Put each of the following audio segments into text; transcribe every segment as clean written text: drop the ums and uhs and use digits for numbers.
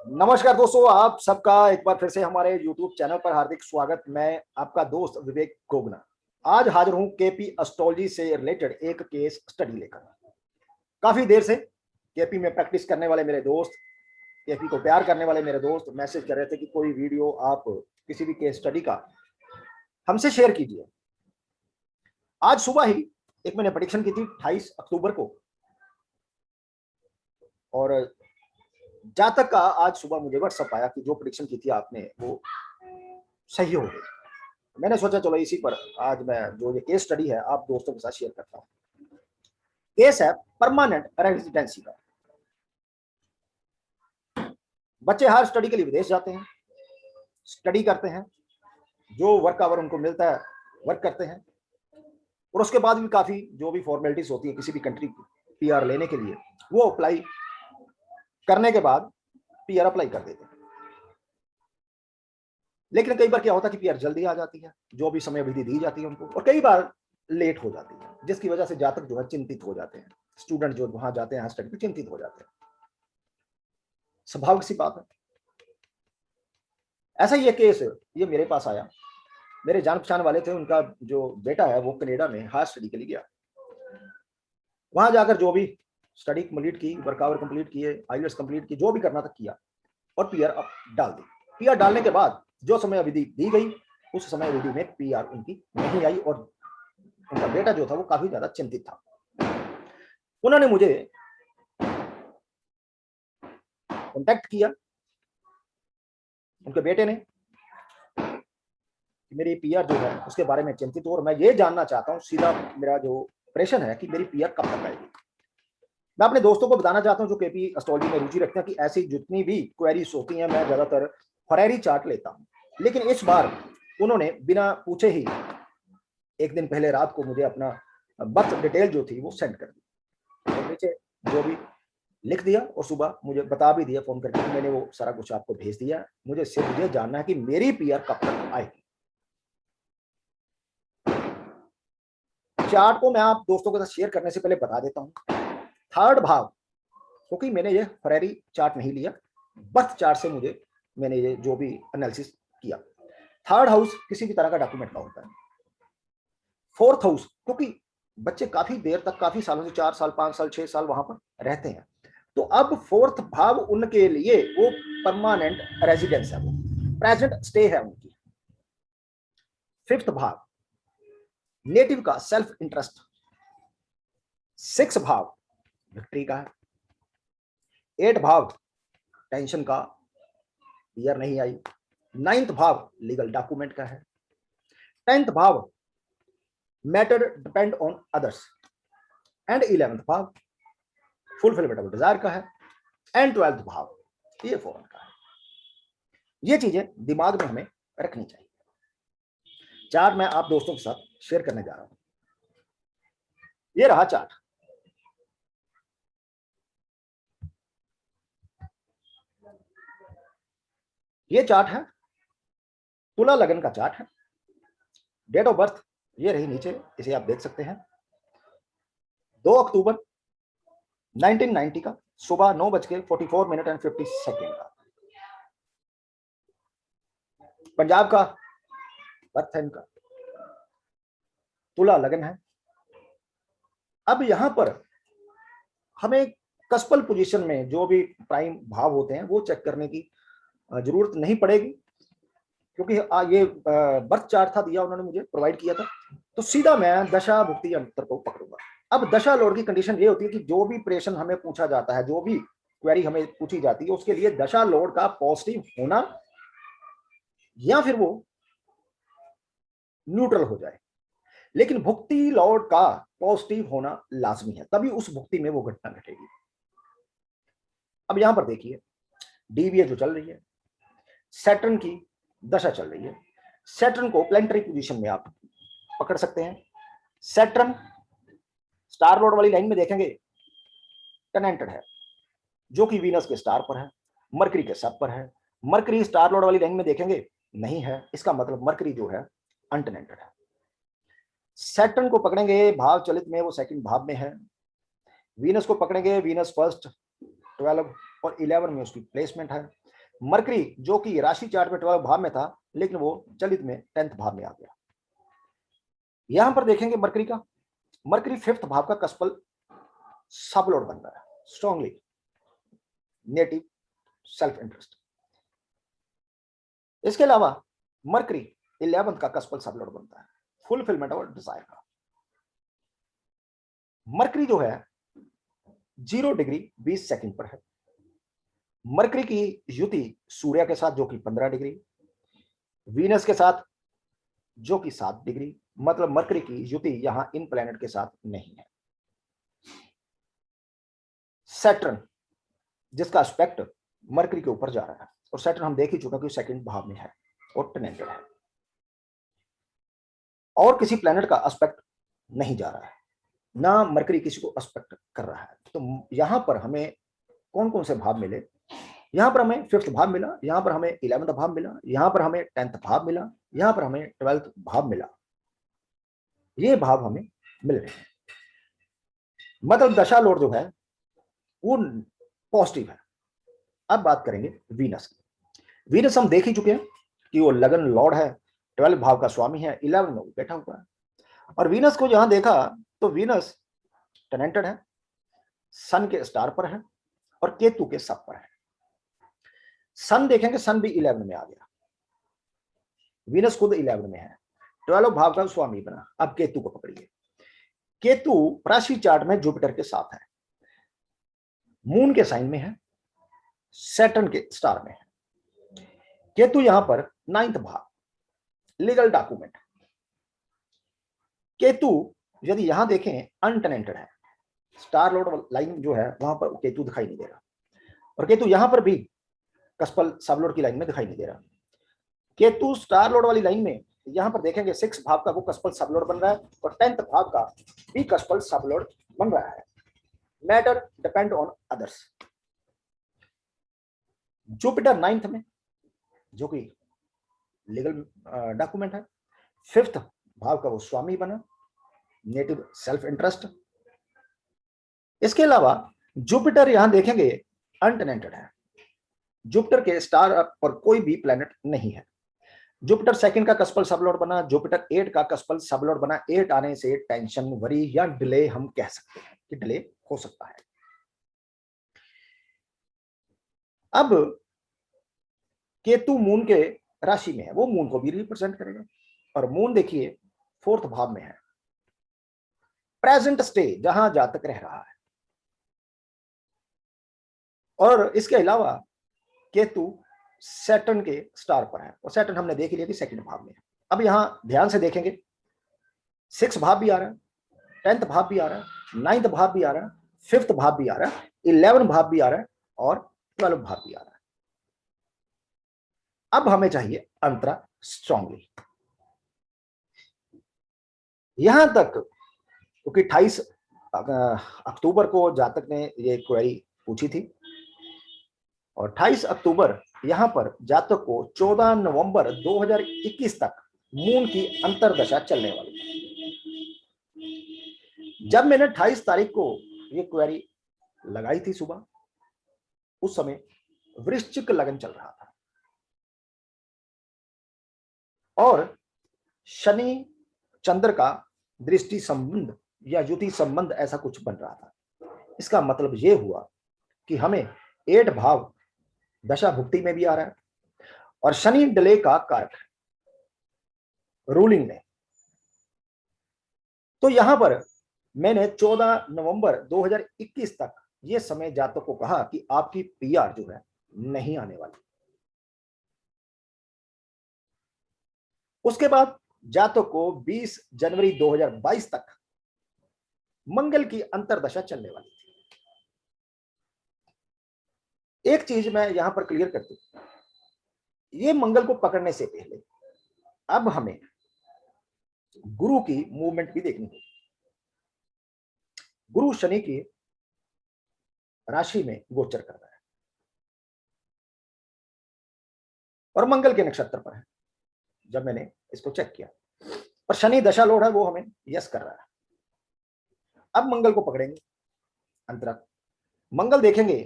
नमस्कार दोस्तों, आप सबका एक बार फिर से हमारे YouTube चैनल पर हार्दिक स्वागत। मैं आपका दोस्त विवेक गोगना आज हाजिर हूं केपी एस्ट्रोलॉजी से रिलेटेड एक केस स्टडी लेकर। काफी देर से केपी में प्रैक्टिस करने वाले मेरे दोस्त, केपी को प्यार करने वाले मेरे दोस्त मैसेज कर रहे थे कि कोई वीडियो आप किसी भी केस स्टडी का हमसे शेयर कीजिए। आज सुबह ही एक मैंने प्रेडिक्शन की थी 28 अक्टूबर को, और जातक का आज सुबह मुझे व्हाट्सएप आया कि जो प्रेडिक्शन की थी आपने वो सही हो गई। मैंने सोचा चलो इसी पर आज मैं जो ये केस स्टडी है आप दोस्तों के साथ शेयर करता हूँ। केस है परमानेंट रेजिडेंसी का। बच्चे हर स्टडी के लिए विदेश जाते हैं, स्टडी करते हैं, जो वर्क आवर उनको मिलता है वर्क करते हैं, और उसके बाद भी काफी जो भी फॉर्मेलिटीज होती है किसी भी कंट्री की पीआर लेने के लिए वो अप्लाई करने के बाद पीआर अप्लाई कर देते हैं। लेकिन कई बार क्या होता है कि पीआर जल्दी आ जाती है, जो भी समय अवधि दी जाती है उनको, और कई बार लेट हो जाती है, जिसकी वजह से जातक जो है चिंतित हो जाते हैं। स्टूडेंट जो वहां जाते हैं स्टडी पे चिंतित हो जाते हैं, स्वाभाविक सी बात है। ऐसा ही एक केस ये मेरे पास आया। मेरे जान पहचान वाले थे, उनका जो बेटा है वो कनाडा में हायर स्टडी के लिए गया। वहां जाकर जो भी स्टडी कंप्लीट की, वर्क आवर कंप्लीट किए, आईएलटीएस कंप्लीट की, जो भी करना था किया, और पीआर डाल दी। पीआर डालने के बाद जो समय अवधि दी गई उस समय अवधि में पीआर उनकी नहीं आई, और उनका बेटा जो था वो काफी ज्यादा चिंतित था। उन्होंने मुझे कांटेक्ट किया, उनके बेटे ने, कि मेरी पीआर जो है उसके बारे में चिंतित हूं और मैं ये जानना चाहता हूं, सीधा मेरा जो प्रश्न है कि मेरी पीआर कब तक आएगी। मैं अपने दोस्तों को बताना चाहता हूं जो केपी एस्ट्रोलॉजी में रुचि रखते हैं कि ऐसी जितनी भी क्वेरीज होती हैं मैं ज्यादातर फरेरी चार्ट लेता हूं। लेकिन इस बार उन्होंने बिना पूछे ही एक दिन पहले रात को मुझे अपना बर्थ डिटेल जो थी वो सेंड कर दी, और नीचे जो भी लिख दिया, और सुबह मुझे बता भी दिया फोन करके, मैंने वो सारा कुछ आपको भेज दिया। मुझे सिर्फ ये जानना है कि मेरी पीआर कब तक आएगी। चार्ट को मैं आप दोस्तों के साथ शेयर करने से पहले बता देता हूं। थर्ड भाव, क्योंकि मैंने ये फरेरी चार्ट नहीं लिया, बर्थ चार्ट से मैंने ये जो भी एनालिसिस किया। थर्ड हाउस किसी भी तरह का डॉक्यूमेंट का होता है। फोर्थ हाउस, क्योंकि बच्चे काफी देर तक, काफी सालों से, 4 साल 5 साल 6 साल वहां पर रहते हैं, तो अब फोर्थ भाव उनके लिए वो परमानेंट रेजिडेंस है, वो प्रेजेंट स्टे है उनकी। फिफ्थ भाव नेटिव का सेल्फ इंटरेस्ट। सिक्स भाव विक्ट्री का है। 8 भाव टेंशन का, पीआर नहीं आई। 9th भाव लीगल डॉक्यूमेंट का है। 10th भाव matter depend on others, and 11th भाव फुलफिलमेंट ऑफ डिजायर का है, एंड 12th भाव ये फॉरन का है। ये चीजें दिमाग में हमें रखनी चाहिए। चार्ट मैं आप दोस्तों के साथ शेयर करने जा रहा हूं। ये रहा चार्ट। ये चार्ट है, तुला लगन का चार्ट है। डेट ऑफ बर्थ ये रही नीचे, इसे आप देख सकते हैं। 2 अक्टूबर 1990 का सुबह 9:44 एंड 50 सेकेंड का पंजाब का बर्थ है इनका, तुला लगन है। अब यहां पर हमें कस्पल पोजीशन में जो भी प्राइम भाव होते हैं वो चेक करने की जरूरत नहीं पड़ेगी, क्योंकि ये बर्थ चार्ट था दिया, उन्होंने मुझे प्रोवाइड किया था। तो सीधा मैं दशा भुक्ति अंतर को पकड़ूंगा। अब दशा लोड की कंडीशन ये होती है कि जो भी प्रश्न हमें पूछा जाता है, जो भी क्वेरी हमें पूछी जाती है, उसके लिए दशा लोड का पॉजिटिव होना या फिर वो न्यूट्रल हो जाए। लेकिन भुक्ति लोड का पॉजिटिव होना लाजमी है, तभी उस भुक्ति में वो घटना घटेगी। अब यहां पर देखिए, डीवीए जो चल रही है, सैटर्न की दशा चल रही है। सैटर्न को प्लैनेटरी पोजीशन में आप पकड़ सकते हैं। सैटर्न स्टार लॉर्ड वाली लाइन में देखेंगे टेनेंटेड है, जो कि वीनस के स्टार पर है, मरकरी के सब पर है। मरकरी स्टार लॉर्ड वाली लाइन में देखेंगे नहीं है, इसका मतलब मरकरी जो है अनटेनेंटेड है। सैटर्न को पकड़ेंगे भाव चलित में, वो सेकंड भाव में है। वीनस को पकड़ेंगे, वीनस फर्स्ट 12 और 11 में उसकी प्लेसमेंट है। मरकरी जो कि राशि चार्ट में 12 भाव में था, लेकिन वो चलित में 10th भाव में आ गया। यहां पर देखेंगे मरकरी का, मरकरी 5th भाव का कस्पल सबलॉर्ड बन रहा है, स्ट्रांगली नेटिव सेल्फ इंटरेस्ट। इसके अलावा मरकरी 11th का कस्पल सबलॉर्ड बनता है, फुलफिलमेंट ऑफ डिजायर का। मरकरी जो है 0 डिग्री 20 सेकंड पर है। मरकरी की युति सूर्य के साथ जो कि 15 डिग्री, वीनस के साथ जो कि 7 डिग्री, मतलब मरकरी की युति यहां इन प्लैनेट के साथ नहीं है। सैटर्न जिसका एस्पेक्ट मरकरी के ऊपर जा रहा है, और सैटर्न हम देख ही चुका कि सेकंड भाव में है और टेनेंटेड है, और किसी प्लैनेट का एस्पेक्ट नहीं जा रहा है, ना मरकरी किसी को एस्पेक्ट कर रहा है। तो यहां पर हमें कौन कौन से भाव मिले? यहां पर हमें 5th भाव मिला, यहां पर हमें 11th भाव मिला, यहां पर हमें 10th भाव मिला, यहां पर हमें 12th भाव मिला। ये भाव हमें मिल रहे हैं, मतलब दशा लॉर्ड जो है वो पॉजिटिव है। अब बात करेंगे वीनस की। वीनस हम देख ही चुके हैं कि वो लगन लॉर्ड है, 12 भाव का स्वामी है, 11 में बैठा हुआ है। और वीनस को जहां देखा तो वीनस टेनेंटेड है, सन के स्टार पर है और केतु के सब पर है। सन देखेंगे, सन भी 11 में आ गया, वीनस खुद 11 में है, 12 भाव का स्वामी बना। अब केतु को पकड़िए, केतु राशि चार्ट में जुपिटर के साथ है, मून के साइन में है, सैटर्न के स्टार में है। केतु यहां पर 9th भाव, लीगल डॉक्यूमेंट। केतु यदि यहां देखें अनटेनेंटेड है, स्टार लॉर्ड लाइन जो है वहां पर केतु दिखाई नहीं दे रहा, और केतु यहां पर भी कस्पल सबलॉर्ड की लाइन में दिखाई नहीं दे रहा। केतु स्टार लॉर्ड वाली लाइन में यहां पर देखेंगे 6 भाव का वो कस्पल सबलॉर्ड बन रहा है, और 10th भाव का भी कस्पल सबलॉर्ड बन रहा है। Matter depend on others. Jupiter 9th में जो कि लीगल डॉक्यूमेंट है, 5th भाव का वो स्वामी बना, नेटिव सेल्फ इंटरेस्ट। इसके अलावा जुपिटर यहां देखेंगे अनटेनेंटेड है, जुपिटर के स्टार पर कोई भी प्लैनेट नहीं है। जुपिटर 2nd का कस्पल सबलॉर्ड बना, जुपिटर 8 का कस्पल सबलॉर्ड बना। 8 आने से टेंशन, वरी या डिले हम कह सकते हैं कि डिले हो सकता है। अब केतु मून के राशि में है, वो मून को भी रिप्रेजेंट करेगा, और मून देखिए 4th भाव में है, प्रेजेंट स्टे जहां जातक रह रहा है। और इसके अलावा केतु सैटर्न के स्टार पर है, और सैटर्न हमने देख लिया कि 2nd भाव में है। अब यहां ध्यान से देखेंगे 6 भाव भी आ रहा है, 10th भाव भी आ रहा है, 9th भाव भी आ रहा है, 5th भाव भी आ रहा है, 11 भाव भी आ रहा है, और 12 भाव भी आ रहा है। अब हमें चाहिए अंतरा स्ट्रांगली। यहां तक क्योंकि 28 अक्टूबर को जातक ने ये क्वेरी पूछी थी, और 28 अक्टूबर यहां पर जातक को 14 नवंबर 2021 तक मून की अंतरदशा चलने वाली है। जब मैंने 28 तारीख को ये क्वेरी लगाई थी सुबह, उस समय वृश्चिक लगन चल रहा था, और शनि चंद्र का दृष्टि संबंध या युति संबंध ऐसा कुछ बन रहा था। इसका मतलब यह हुआ कि हमें 8 भाव दशा भुक्ति में भी आ रहा है, और शनि डिले का कारक है रूलिंग में। तो यहां पर मैंने 14 नवंबर 2021 तक यह समय जातक को कहा कि आपकी पीआर जो है नहीं आने वाली। उसके बाद जातक को 20 जनवरी 2022 तक मंगल की अंतरदशा चलने वाली थी। एक चीज मैं यहां पर क्लियर कर दूं, ये मंगल को पकड़ने से पहले अब हमें गुरु की मूवमेंट भी देखनी होगी। गुरु शनि की राशि में गोचर कर रहा है और मंगल के नक्षत्र पर है। जब मैंने इसको चेक किया, और शनि दशा लॉर्ड है, वो हमें यस कर रहा है। अब मंगल को पकड़ेंगे अंतरा, मंगल देखेंगे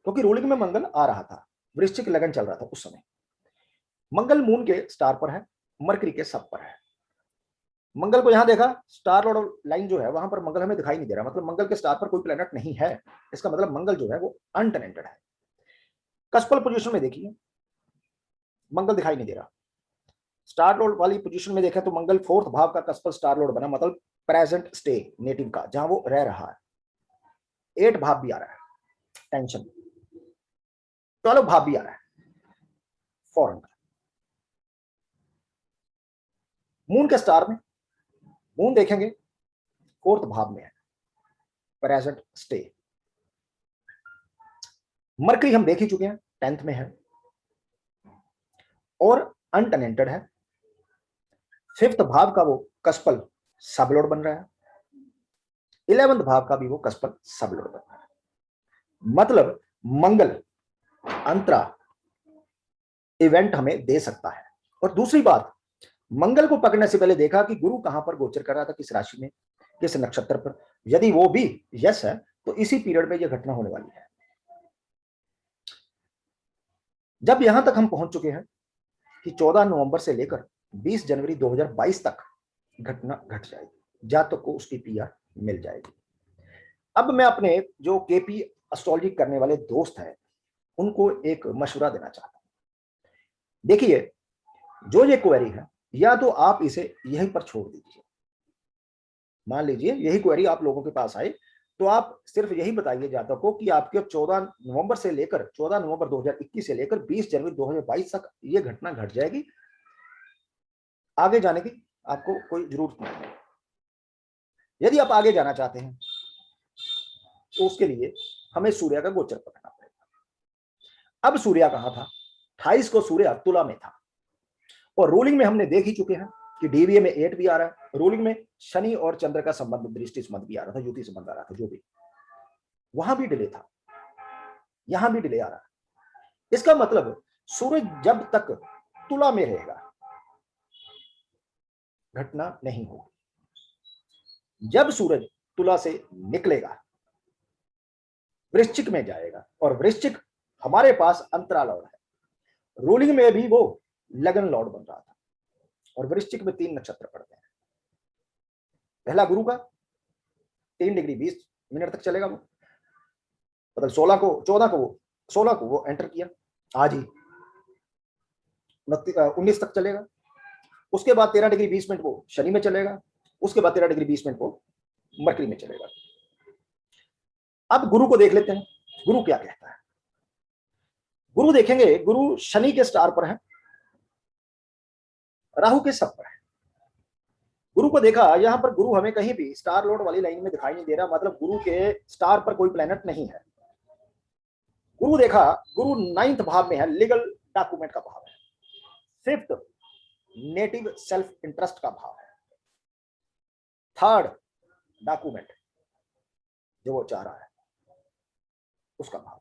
क्योंकि रूलिंग में मंगल आ रहा था, वृश्चिक लगन चल रहा था उस समय। मंगल मून के स्टार पर है, मरकरी के सब पर है। मंगल को यहां देखा, स्टार लॉर्ड लाइन जो है वहां पर मंगल हमें दिखाई नहीं दे रहा, मतलब मंगल के स्टार पर कोई प्लेनेट नहीं है। इसका मतलब मंगल जो है वो अनटेनेंटेड है। कस्पल पोजीशन में देखिए, मंगल दिखाई नहीं दे रहा। स्टार लॉर्ड वाली पोजीशन में देखें तो मंगल फोर्थ भाव का कस्पल स्टार लॉर्ड बना, मतलब प्रेजेंट स्टे नेटिव का, जहां वो रह रहा है। 8 भाव भी आ रहा है टेंशन, 12 भाव भी आ रहा है फॉरेन का। मून के स्टार में, मून देखेंगे फोर्थ भाव में है, प्रेजेंट स्टे। मरकरी हम देख ही चुके हैं 10th में है और अनटेनेंटेड है। 5th भाव का वो कस्पल सबलॉर्ड बन रहा है, 11th भाव का भी वो कस्पल सबलॉर्ड बन रहा है। मतलब मंगल अंतरा इवेंट हमें दे सकता है। और दूसरी बात, मंगल को पकड़ने से पहले देखा कि गुरु कहां पर गोचर कर रहा था, किस राशि में, किस नक्षत्र पर। यदि वो भी यस है तो इसी पीरियड में यह घटना होने वाली है। जब यहां तक हम पहुंच चुके हैं कि 14 नवंबर से लेकर 20 जनवरी 2022 तक घटना घट जाएगी, जातक को उसकी पीआर मिल जाएगी। अब मैं अपने जो केपी एस्ट्रोलॉजी करने वाले दोस्त हैं उनको एक मशवरा देना चाहता हूं। देखिए, जो ये क्वेरी है, या तो आप इसे यहीं पर छोड़ दीजिए। मान लीजिए यही क्वेरी आप लोगों के पास आए तो आप सिर्फ यही बताइए जातक को कि आपके 14 नवंबर से लेकर 14 नवंबर 2021 से लेकर 20 जनवरी 2022 तक ये घटना घट जाएगी, आगे जाने की आपको कोई जरूरत नहीं है। यदि आप आगे जाना चाहते हैं तो उसके लिए हमें सूर्य का गोचर पकड़ना पड़ेगा। अब सूर्य कहां था? 28 को सूर्य तुला में था और रूलिंग में हमने देख ही चुके हैं कि डीवीए में 8 भी आ रहा है। रूलिंग में शनि और चंद्र का संबंध, दृष्टि संबंध भी आ रहा था, युति संबंध आ रहा था, जो भी, वहां भी डिले था, यहां भी डिले आ रहा है। इसका मतलब सूरज जब तक तुला में रहेगा घटना नहीं होगी। जब सूरज तुला से निकलेगा, वृश्चिक में जाएगा, और वृश्चिक हमारे पास अंतरा लॉर्ड है। रूलिंग में भी वो लगन लॉर्ड बन रहा था और वृश्चिक में 3 नक्षत्र पड़ते हैं। पहला गुरु का 3 डिग्री 20 मिनट तक चलेगा वो, मतलब 16 को वो एंटर किया, आज ही 19 तक चलेगा। उसके बाद 13 डिग्री 20 मिनट वो शनि में चलेगा, उसके बाद 13 डिग्री 20 मिनट वो मरकरी में चलेगा। अब गुरु को देख लेते हैं, गुरु क्या कहता है। गुरु देखेंगे, गुरु शनि के स्टार पर है, राहु के सब पर है। गुरु को देखा, यहां पर गुरु हमें कहीं भी स्टार लॉर्ड वाली लाइन में दिखाई नहीं दे रहा, मतलब गुरु के स्टार पर कोई प्लेनेट नहीं है। गुरु देखा, गुरु 9th भाव में है, लीगल डॉक्यूमेंट का भाव है। 5th नेटिव सेल्फ इंटरेस्ट का भाव है। 3rd डॉक्यूमेंट जो वो चाह रहा है उसका भाव।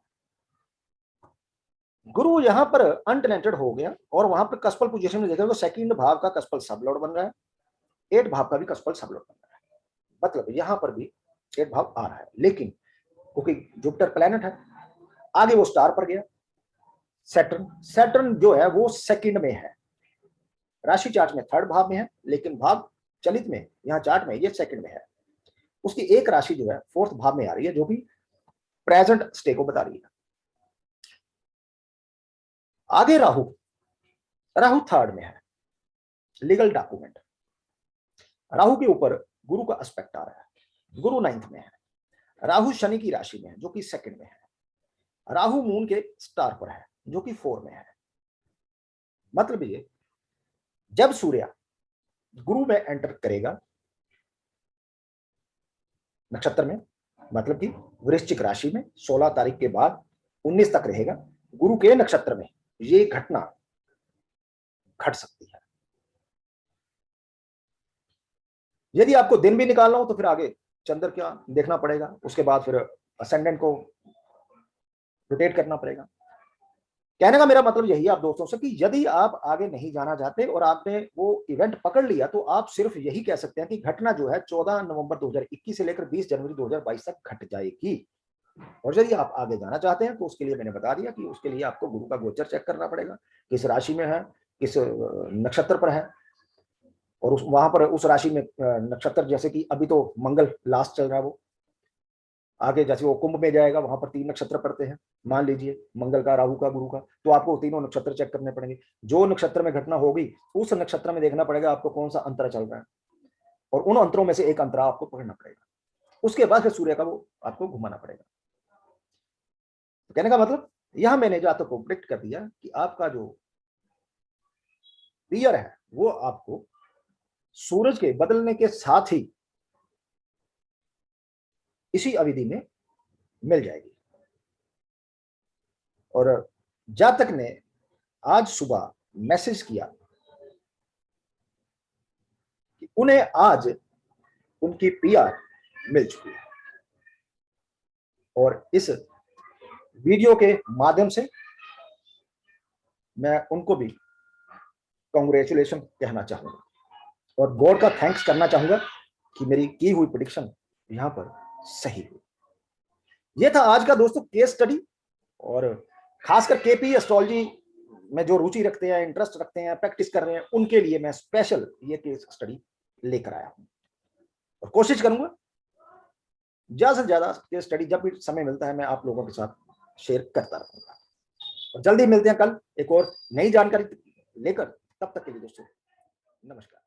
गुरु यहां पर अनटेनेंटेड हो गया और वहां पर कस्पल पोजीशन में देखा तो 2nd भाव का कस्पल सब लॉर्ड बन रहा है, 8 भाव का भी कस्पल सब लॉर्ड बन रहा है। मतलब यहां पर भी 8 भाव आ रहा है, लेकिन क्योंकि जुपिटर प्लैनेट है, आगे वो स्टार पर गया। सैटर्न जो है वो 2nd में है, राशि चार्ट में 3rd भाव में है, लेकिन भाव चलित में यहाँ चार्ट में ये 2nd में है। उसकी एक राशि जो है 4th भाव में आ रही है, जो भी प्रेजेंट स्टे को बता रही है। आगे राहु 3rd में है, लीगल डॉक्यूमेंट। राहु के ऊपर गुरु का एस्पेक्ट आ रहा है, गुरु 9th में है, राहु शनि की राशि में है जो कि 2nd में है, राहु मून के स्टार पर है जो कि 4 में है। मतलब ये, जब सूर्य गुरु में एंटर करेगा नक्षत्र में, मतलब कि वृश्चिक राशि में 16 तारीख के बाद 19 तक रहेगा, गुरु के नक्षत्र में ये घटना घट सकती है। यदि आपको दिन भी निकालना हो तो फिर आगे चंद्र क्या देखना पड़ेगा, उसके बाद फिर असेंडेंट को रोटेट करना पड़ेगा। कहने का मेरा मतलब यही है आप दोस्तों से कि यदि आप आगे नहीं जाना चाहते और आपने वो इवेंट पकड़ लिया तो आप सिर्फ यही कह सकते हैं कि घटना जो है 14 नवंबर 2021 से लेकर 20 जनवरी 2022 तक घट जाएगी। और यदि आप आगे जाना चाहते हैं तो उसके लिए मैंने बता दिया कि उसके लिए आपको गुरु का गोचर चेक करना पड़ेगा, किस राशि में है, किस नक्षत्र पर है, और वहां पर उस राशि में नक्षत्र, जैसे कि अभी तो मंगल लास्ट चल रहा है, वो आगे जैसे वो कुंभ में जाएगा वहां पर 3 नक्षत्र पड़ते हैं, मान लीजिए मंगल का, राहु का, गुरु का, तो आपको तीनों नक्षत्र चेक करने पड़ेंगे। जो नक्षत्र में घटना होगी उस नक्षत्र में देखना पड़ेगा आपको कौन सा अंतर चल रहा है, और उन अंतरों में से एक अंतरा आपको पकड़ना पड़ेगा। उसके बाद फिर सूर्य का वो आपको घुमाना पड़ेगा। तो कहने का मतलब यहां मैंने जातक को प्रिडिक्ट कर दिया कि आपका जो ईयर है वो आपको सूरज के बदलने के साथ ही इसी अवधि में मिल जाएगी। और जातक ने आज सुबह मैसेज किया कि उन्हें आज उनकी पीआर मिल चुकी है, और इस वीडियो के माध्यम से मैं उनको भी कांग्रेचुलेशन कहना चाहूंगा और गॉड का थैंक्स करना चाहूंगा कि मेरी की हुई प्रेडिक्शन यहां पर सही हुई। यह था आज का दोस्तों केस स्टडी, और खासकर केपी एस्ट्रोलॉजी में जो रुचि रखते हैं, इंटरेस्ट रखते हैं, प्रैक्टिस कर रहे हैं, उनके लिए मैं स्पेशल ये केस स्टडी लेकर आया हूं, और कोशिश करूंगा ज्यादा से ज्यादा केस स्टडी जब भी समय मिलता है मैं आप लोगों के साथ शेयर करता रहूंगा। और जल्दी मिलते हैं कल एक और नई जानकारी लेकर, तब तक के लिए दोस्तों नमस्कार।